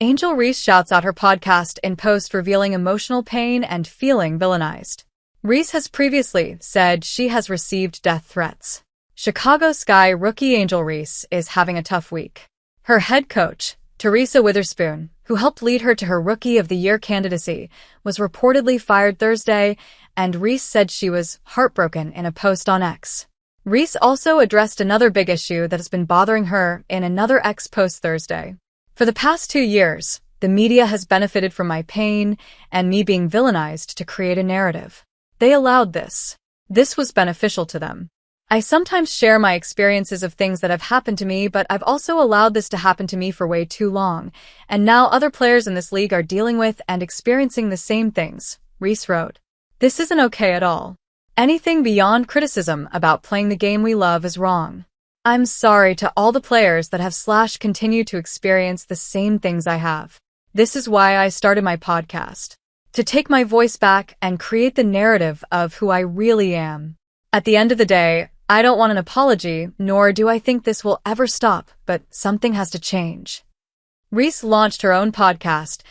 Angel Reese shouts out her podcast in post revealing emotional pain and feeling villainized. Reese has previously said she has received death threats. Chicago Sky rookie Angel Reese is having a tough week. Her head coach, Teresa Witherspoon, who helped lead her to her Rookie of the Year candidacy, was reportedly fired Thursday, and Reese said she was heartbroken in a post on X. Reese also addressed another big issue that has been bothering her in another X post Thursday. For the past 2 years, the media has benefited from my pain and me being villainized to create a narrative. They allowed this. This was beneficial to them. I sometimes share my experiences of things that have happened to me, but I've also allowed this to happen to me for way too long, and now other players in this league are dealing with and experiencing the same things, Reese wrote. This isn't okay at all. Anything beyond criticism about playing the game we love is wrong. I'm sorry to all the players that have / continue to experience the same things I have. This is why I started my podcast. To take my voice back and create the narrative of who I really am. At the end of the day, I don't want an apology, nor do I think this will ever stop, but something has to change. Reese launched her own podcast,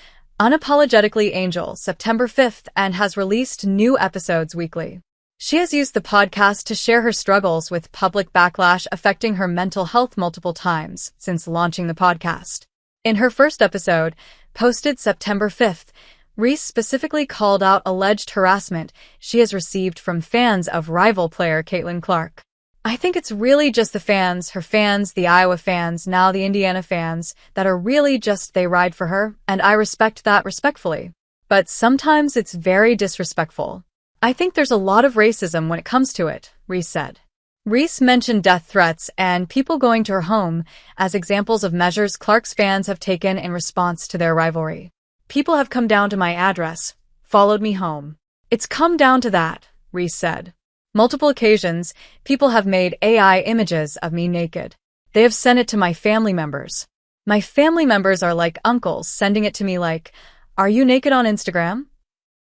Unapologetically Angel, September 5th, and has released new episodes weekly. She has used the podcast to share her struggles with public backlash affecting her mental health multiple times since launching the podcast. In her first episode, posted September 5th, Reese specifically called out alleged harassment she has received from fans of rival player Caitlin Clark. I think it's really just the fans, her fans, the Iowa fans, now the Indiana fans, that are really just they ride for her, and I respect that respectfully. But sometimes it's very disrespectful. I think there's a lot of racism when it comes to it, Reese said. Reese mentioned death threats and people going to her home as examples of measures Clark's fans have taken in response to their rivalry. People have come down to my address, followed me home. It's come down to that, Reese said. Multiple occasions, people have made AI images of me naked. They have sent it to my family members. My family members are like uncles sending it to me like, "Are you naked on Instagram?"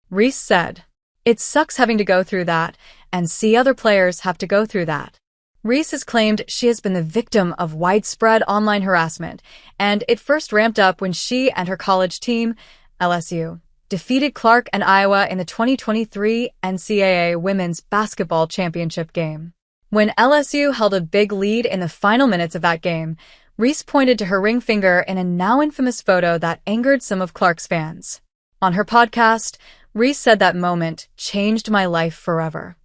Reese said. It sucks having to go through that, and see other players have to go through that. Reese has claimed she has been the victim of widespread online harassment, and it first ramped up when she and her college team, LSU, defeated Clark and Iowa in the 2023 NCAA Women's Basketball Championship game. When LSU held a big lead in the final minutes of that game, Reese pointed to her ring finger in a now infamous photo that angered some of Clark's fans. On her podcast, Reese said that moment changed my life forever.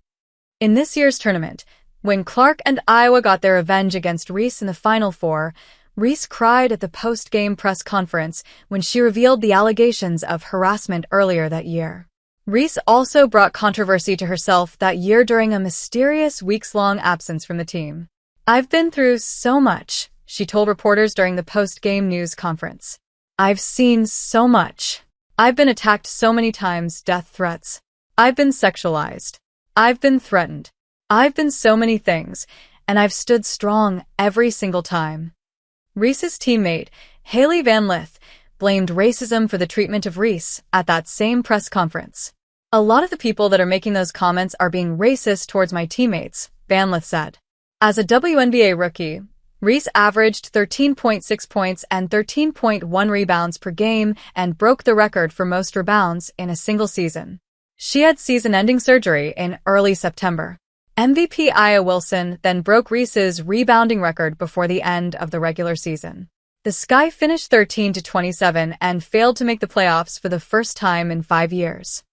In this year's tournament, when Clark and Iowa got their revenge against Reese in the Final Four, Reese cried at the post-game press conference when she revealed the allegations of harassment earlier that year. Reese also brought controversy to herself that year during a mysterious weeks-long absence from the team. I've been through so much, she told reporters during the post-game news conference. I've seen so much. I've been attacked so many times, death threats. I've been sexualized. I've been threatened. I've been so many things, and I've stood strong every single time. Reese's teammate, Hailey Van Lith, blamed racism for the treatment of Reese at that same press conference. A lot of the people that are making those comments are being racist towards my teammates, Van Lith said. As a WNBA rookie, Reese averaged 13.6 points and 13.1 rebounds per game and broke the record for most rebounds in a single season. She had season-ending surgery in early September. MVP Aya Wilson then broke Reese's rebounding record before the end of the regular season. The Sky finished 13-27 and failed to make the playoffs for the first time in 5 years.